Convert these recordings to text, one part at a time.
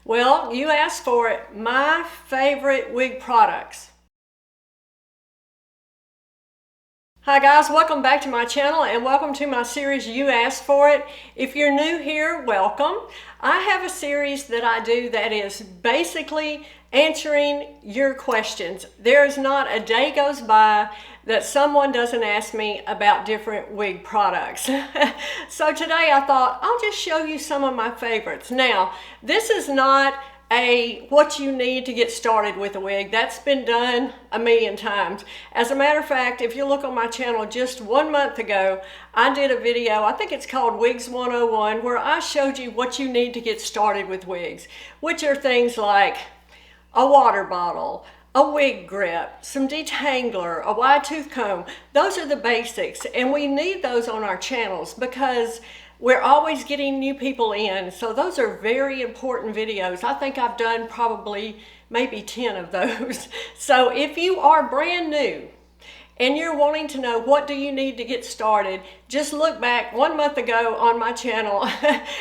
Well, you asked for it. My favorite wig products. Hi guys, welcome back to my channel and welcome to my series You Asked For It. If you're new here, welcome. I have a series that I do that is basically answering your questions. There's not a day goes by that someone doesn't ask me about different wig products. So today I thought I'll just show you some of my favorites. Now, this is not what you need to get started with a wig. That's been done a million times. As a matter of fact, if you look on my channel just 1 month ago, I did a video, I think it's called Wigs 101, where I showed you what you need to get started with wigs, which are things like a water bottle, a wig grip, some detangler, a wide tooth comb. Those are the basics, and we need those on our channels because we're always getting new people in. So those are very important videos. I think I've done probably maybe 10 of those. So if you are brand new and you're wanting to know what do you need to get started, just look back 1 month ago on my channel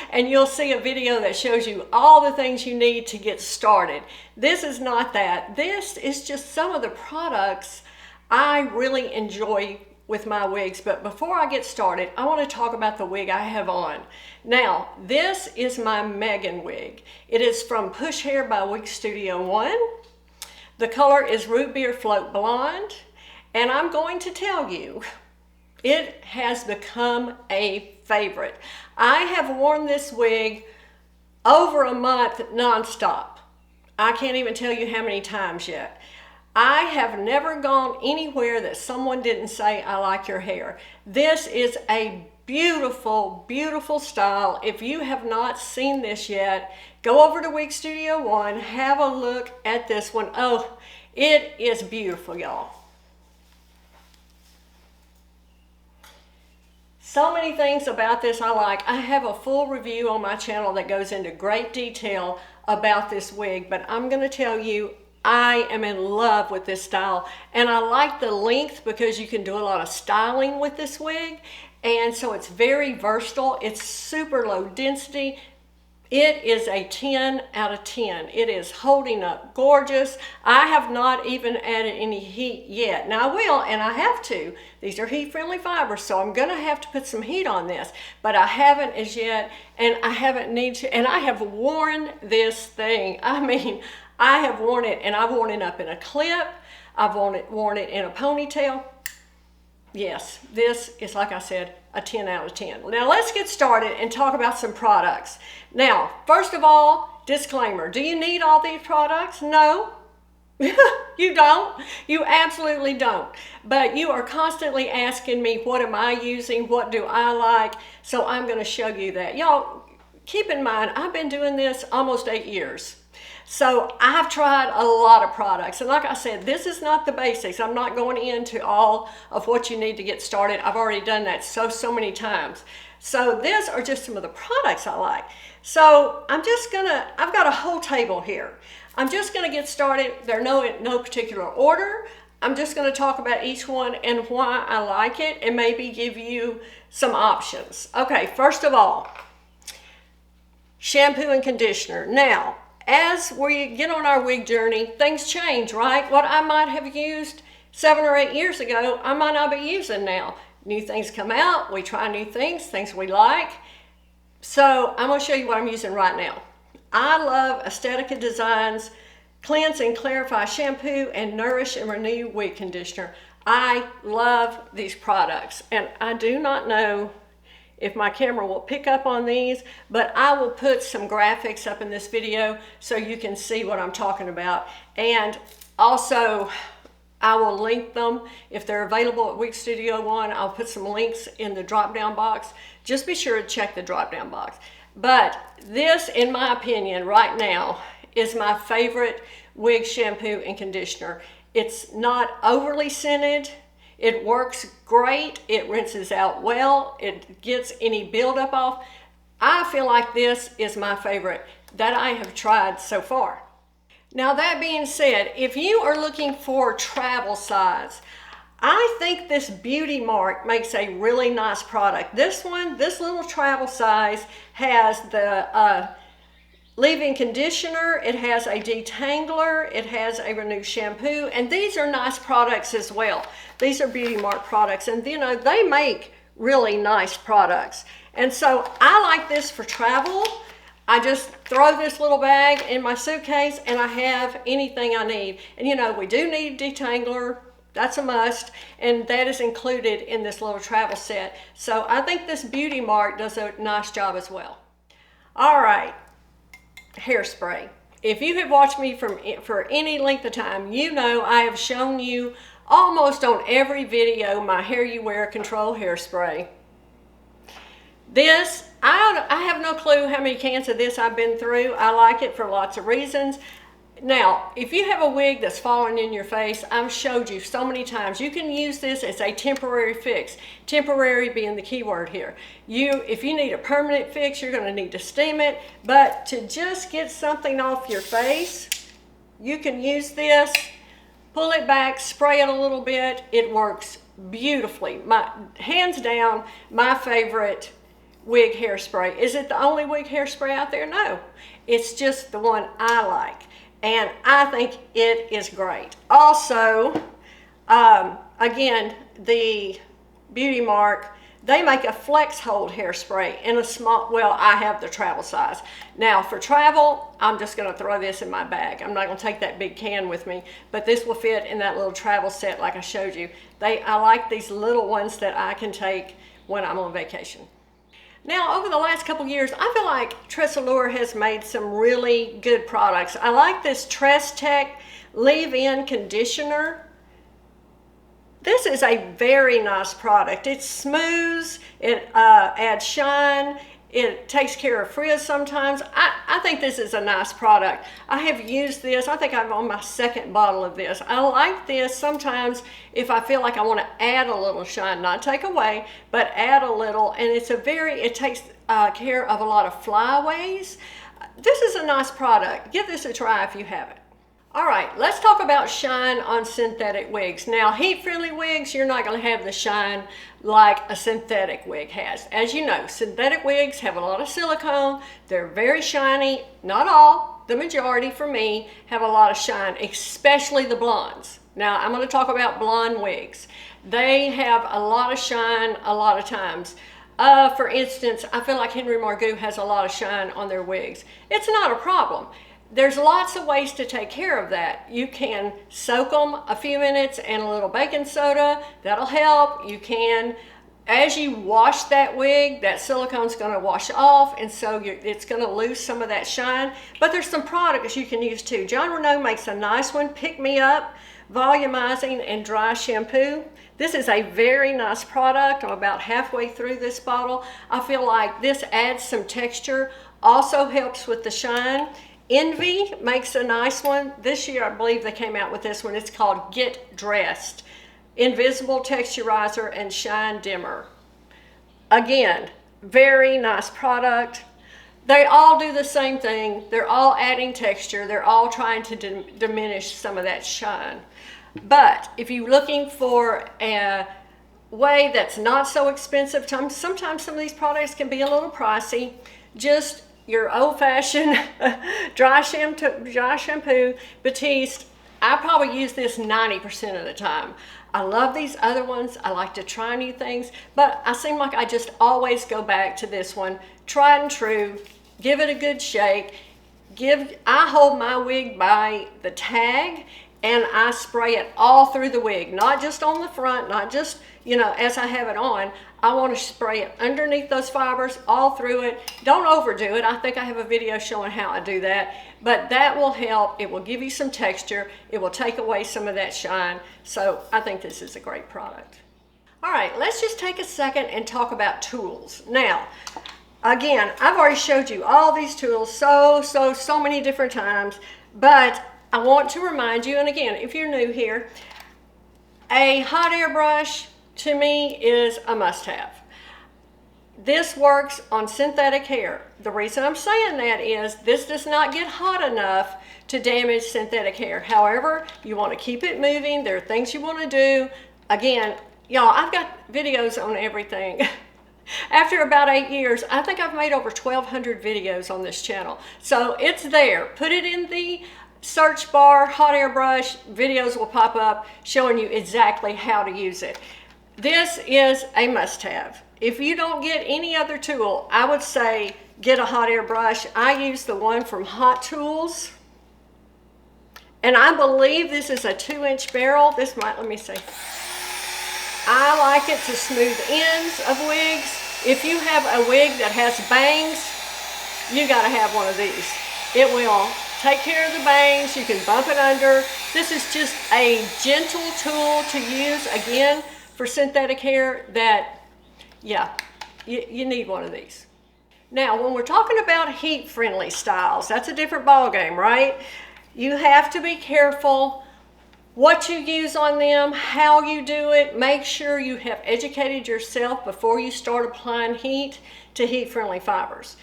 and you'll see a video that shows you all the things you need to get started. This is not that. This is just some of the products I really enjoy with my wigs. But before I get started, I want to talk about the wig I have on. Now, this is my Megan wig. It is from Push Hair by Wig Studio One. The color is Root Beer Float Blonde. And I'm going to tell you, it has become a favorite. I have worn this wig over a month nonstop. I can't even tell you how many times yet. I have never gone anywhere that someone didn't say, I like your hair. This is a beautiful, beautiful style. If you have not seen this yet, go over to Wig Studio One, have a look at this one. Oh, it is beautiful, y'all. So many things about this I like. I have a full review on my channel that goes into great detail about this wig, but I'm going to tell you, I am in love with this style, and I like the length because you can do a lot of styling with this wig, and so it's very versatile. It's super low density. It is a 10 out of 10. It is holding up gorgeous. I have not even added any heat yet. Now I will, and I have to. These are heat-friendly fibers, so I'm gonna have to put some heat on this, but I haven't as yet, and I haven't need to, and I have worn this thing. I mean, I have worn it, and I've worn it up in a clip. I've worn it in a ponytail. Yes, this is, like I said, a 10 out of 10. Now let's get started and talk about some products. Now, first of all, disclaimer, do you need all these products? No, you don't. You absolutely don't. But you are constantly asking me, what am I using? What do I like? So I'm going to show you that. Y'all, keep in mind, I've been doing this almost 8 years. So I've tried a lot of products, and like I said, this is not the basics. I'm not going into all of what you need to get started. I've already done that so many times. So these are just some of the products I like. So I've got a whole table here. I'm just gonna get started. They're in no particular order. I'm just gonna talk about each one and why I like it, and maybe give you some options. Okay, first of all, shampoo and conditioner. Now, as we get on our wig journey, things change, right? What I might have used 7 or 8 years ago, I might not be using now. New things come out, we try new things we like. So I'm gonna show you what I'm using right now. I love Aesthetica Designs Cleanse and Clarify Shampoo and Nourish and Renew Wig Conditioner. I love these products, and I do not know if my camera will pick up on these, but I will put some graphics up in this video so you can see what I'm talking about. And also, I will link them. If they're available at Wig Studio One, I'll put some links in the drop-down box. Just be sure to check the drop-down box. But this, in my opinion, right now, is my favorite wig shampoo and conditioner. It's not overly scented. It works great. It rinses out well. It gets any buildup off. I feel like this is my favorite that I have tried so far. Now that being said, if you are looking for travel size, I think this Beauty Mark makes a really nice product. This one, this little travel size, has the leave-in conditioner, it has a detangler, it has a renew shampoo, and these are nice products as well. These are Beauty Mark products, and you know, they make really nice products. And so I like this for travel. I just throw this little bag in my suitcase and I have anything I need. And you know, we do need a detangler. That's a must, and that is included in this little travel set. So I think this Beauty Mark does a nice job as well. All right, hairspray. If you have watched me for any length of time, you know I have shown you almost on every video my Hair You Wear Control hairspray. This, I have no clue how many cans of this I've been through. I like it for lots of reasons. Now, if you have a wig that's falling in your face, I've showed you so many times, you can use this as a temporary fix. Temporary being the key word here. If you need a permanent fix, you're going to need to steam it. But to just get something off your face, you can use this, pull it back, spray it a little bit. It works beautifully. Hands down, my favorite wig hairspray. Is it the only wig hairspray out there? No. It's just the one I like. And I think it is great. Also, again, the Beauty Mark, they make a flex hold hairspray in a small, well, I have the travel size. Now for travel, I'm just gonna throw this in my bag. I'm not gonna take that big can with me, but this will fit in that little travel set like I showed you. I like these little ones that I can take when I'm on vacation. Now, over the last couple years, I feel like Tressalure has made some really good products. I like this Tress Tech leave-in conditioner. This is a very nice product. It smooths, it adds shine, it takes care of frizz sometimes. I think this is a nice product. I have used this. I think I'm on my second bottle of this. I like this sometimes if I feel like I want to add a little shine, not take away, but add a little. And it takes care of a lot of flyaways. This is a nice product. Give this a try if you haven't. All right, let's talk about shine on synthetic wigs. Now, heat-friendly wigs, you're not going to have the shine like a synthetic wig has. As you know, synthetic wigs have a lot of silicone. They're very shiny. Not all, the majority for me, have a lot of shine, especially the blondes. Now, I'm going to talk about blonde wigs. They have a lot of shine a lot of times. For instance, I feel like Henry Margaux has a lot of shine on their wigs. It's not a problem. There's lots of ways to take care of that. You can soak them a few minutes in a little baking soda. That'll help. You can, as you wash that wig, that silicone's going to wash off, and so it's going to lose some of that shine. But there's some products you can use too. Jon Renau makes a nice one, Pick Me Up, volumizing and dry shampoo. This is a very nice product. I'm about halfway through this bottle. I feel like this adds some texture, also helps with the shine. Envy makes a nice one. This year, I believe they came out with this one. It's called Get Dressed. Invisible Texturizer and Shine Dimmer. Again, very nice product. They all do the same thing. They're all adding texture. They're all trying to diminish some of that shine. But if you're looking for a way that's not so expensive, sometimes some of these products can be a little pricey. Just your old-fashioned dry shampoo, Batiste. I probably use this 90% of the time. I love these other ones. I like to try new things, but I seem like I just always go back to this one. Tried and true. Give it a good shake. I hold my wig by the tag, and I spray it all through the wig, not just on the front, not just, you know, as I have it on. I want to spray it underneath those fibers, all through it. Don't overdo it. I think I have a video showing how I do that, but that will help. It will give you some texture. It will take away some of that shine. So I think this is a great product. All right, let's just take a second and talk about tools. Now, again, I've already showed you all these tools so many different times, but I want to remind you, and again, if you're new here, a hot air brush to me is a must-have. This works on synthetic hair. The reason I'm saying that is this does not get hot enough to damage synthetic hair. However, you want to keep it moving. There are things you want to do. Again, y'all, I've got videos on everything. After about 8 years, I think I've made over 1,200 videos on this channel. So it's there. Put it in the search bar, hot air brush, videos will pop up showing you exactly how to use it. This is a must-have. If you don't get any other tool, I would say get a hot air brush. I use the one from Hot Tools. And I believe this is a 2-inch barrel. This might, let me see. I like it to smooth ends of wigs. If you have a wig that has bangs, you gotta have one of these. It will take care of the bangs. You can bump it under. This is just a gentle tool to use, again, for synthetic hair that, yeah, you need one of these. Now, when we're talking about heat-friendly styles, that's a different ballgame, right? You have to be careful what you use on them, how you do it. Make sure you have educated yourself before you start applying heat to heat-friendly fibers.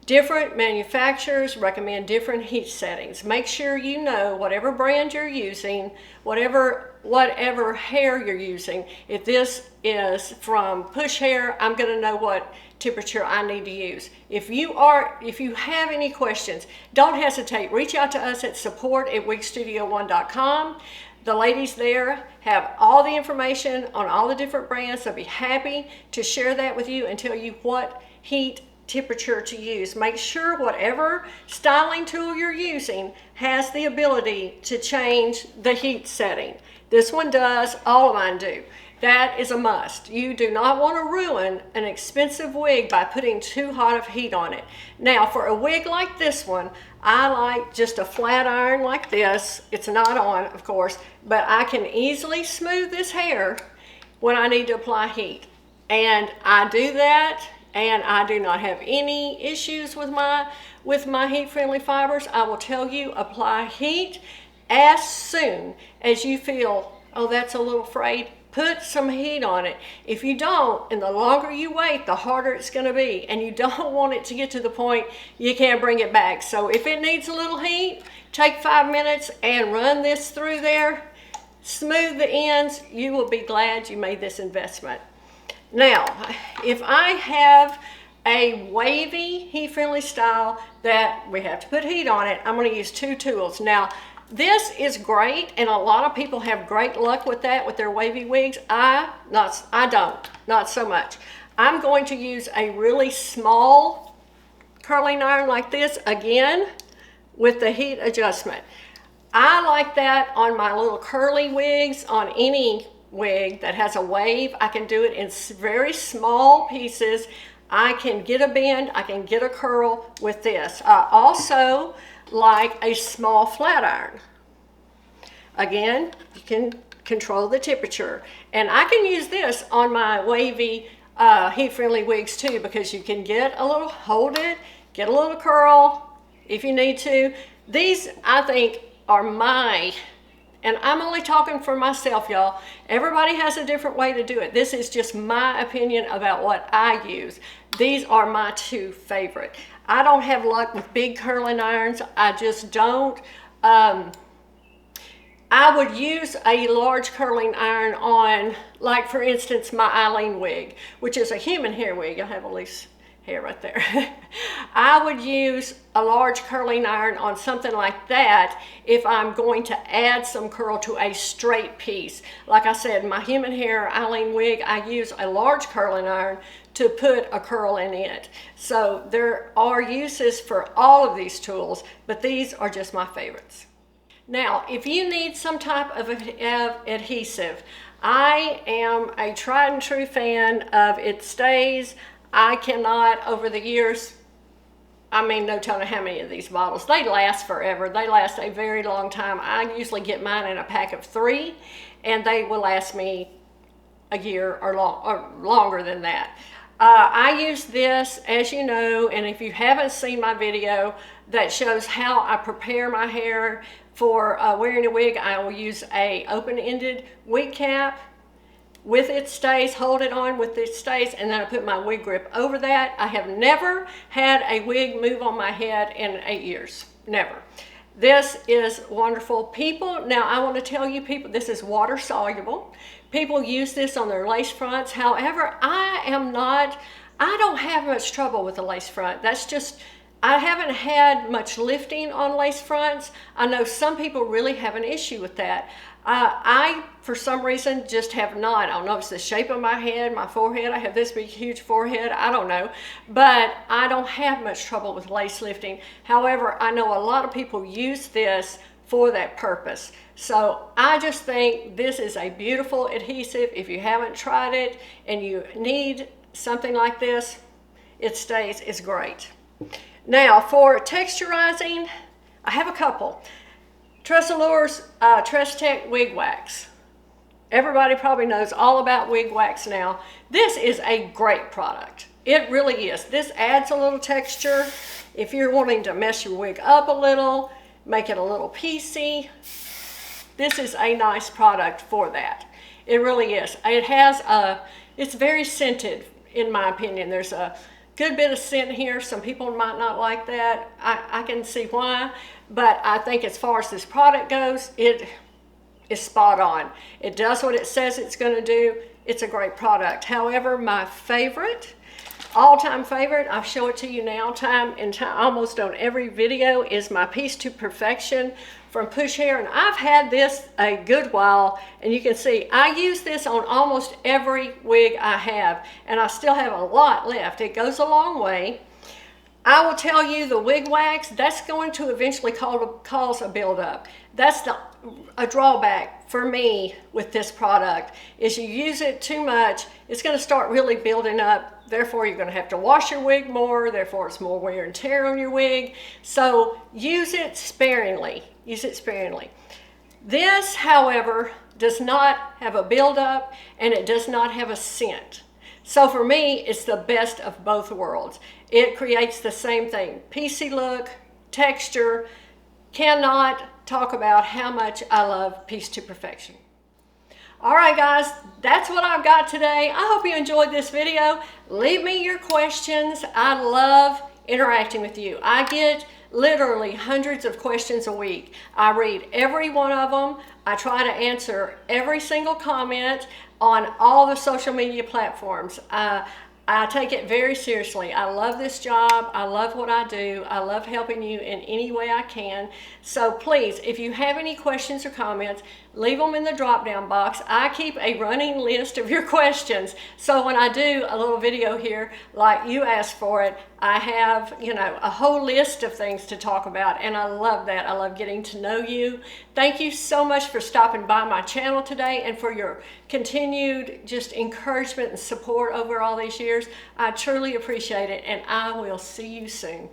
Different manufacturers recommend different heat settings. Make sure you know whatever brand you're using, whatever hair you're using. If this is from push hair, I'm going to know what temperature I need to use. If you have any questions, don't hesitate. Reach out to us at support@wigstudio1.com. The ladies there have all the information on all the different brands. They'll be happy to share that with you and tell you what heat temperature to use. Make sure whatever styling tool you're using has the ability to change the heat setting. This one does, all of mine do. That is a must. You do not want to ruin an expensive wig by putting too hot of heat on it. Now, for a wig like this one, I like just a flat iron like this. It's not on, of course, but I can easily smooth this hair when I need to apply heat. And I do that, and I do not have any issues with my heat-friendly fibers. I will tell you, apply heat as soon as you feel, oh, that's a little frayed. Put some heat on it. If you don't, and the longer you wait, the harder it's going to be. And you don't want it to get to the point you can't bring it back. So if it needs a little heat, take 5 minutes and run this through there. Smooth the ends. You will be glad you made this investment. Now, if I have a wavy, heat-friendly style that we have to put heat on it, I'm going to use 2 tools. Now, this is great, and a lot of people have great luck with that, with their wavy wigs. I don't, not so much. I'm going to use a really small curling iron like this, again, with the heat adjustment. I like that on my little curly wigs, on any wig that has a wave. I can do it in very small pieces. I can get a bend, I can get a curl with this. I also like a small flat iron. Again, you can control the temperature. And I can use this on my wavy heat-friendly wigs too, because you can get a little, hold it, get a little curl if you need to. These, I think, are and I'm only talking for myself, y'all. Everybody has a different way to do it. This is just my opinion about what I use. These are my 2 favorite. I don't have luck with big curling irons. I just don't. I would use a large curling iron on, like for instance, my Eileen wig, which is a human hair wig. I have a loose hair right there. I would use a large curling iron on something like that if I'm going to add some curl to a straight piece. Like I said, my human hair Eileen wig, I use a large curling iron to put a curl in it. So there are uses for all of these tools, but these are just my favorites. Now, if you need some type of adhesive, I am a tried and true fan of It Stays. I cannot, over the years, I mean, no telling how many of these bottles. They last forever. They last a very long time. I usually get mine in a pack of 3, and they will last me a year or longer than that. I use this, as you know, and if you haven't seen my video that shows how I prepare my hair for wearing a wig, I will use a open-ended wig cap with It Stays, hold it on with It Stays, and then I put my wig grip over that. I have never had a wig move on my head in 8 years, never. This is wonderful. People, now I want to tell you people, this is water soluble. People use this on their lace fronts. However, I am not I don't have much trouble with the lace front. That's just, I haven't had much lifting on lace fronts. I know some people really have an issue with that. I, for some reason, just have not. I don't know if it's the shape of my head, my forehead. I have this big, huge forehead. I don't know. But I don't have much trouble with lace lifting. However, I know a lot of people use this for that purpose. So I just think this is a beautiful adhesive. If you haven't tried it and you need something like this, it stays, it's great. Now for texturizing, I have a couple. Tressalures Tech Wig Wax. Everybody probably knows all about wig wax now. This is a great product. It really is. This adds a little texture. If you're wanting to mess your wig up a little, make it a little piecey, this is a nice product for that. It really is. It has it's very scented in my opinion. There's a good bit of scent here. Some people might not like that. I can see why, but I think as far as this product goes, it is spot on. It does what it says it's going to do. It's a great product. However, my favorite, all-time favorite, I'll show it to you now, time and time, almost on every video, is my Piece to Perfection from Push Hair. And I've had this a good while, and you can see I use this on almost every wig I have, and I still have a lot left. It goes a long way. I will tell you, the wig wax, that's going to eventually cause a buildup. That's a drawback for me with this product, is you use it too much, it's going to start really building up. Therefore, you're going to have to wash your wig more. Therefore, it's more wear and tear on your wig. So use it sparingly. Use it sparingly. This, however, does not have a buildup, and it does not have a scent. So for me, it's the best of both worlds. It creates the same thing. Piecey look, texture. Cannot talk about how much I love Piece to Perfection. All right, guys, that's what I've got today. I hope you enjoyed this video. Leave me your questions. I love interacting with you. I get literally hundreds of questions a week. I read every one of them. I try to answer every single comment on all the social media platforms. I take it very seriously. I love this job. I love what I do. I love helping you in any way I can. So please, if you have any questions or comments, leave them in the drop-down box. I keep a running list of your questions. So when I do a little video here, like you asked for it, I have, a whole list of things to talk about, and I love that. I love getting to know you. Thank you so much for stopping by my channel today and for your continued just encouragement and support over all these years. I truly appreciate it, and I will see you soon.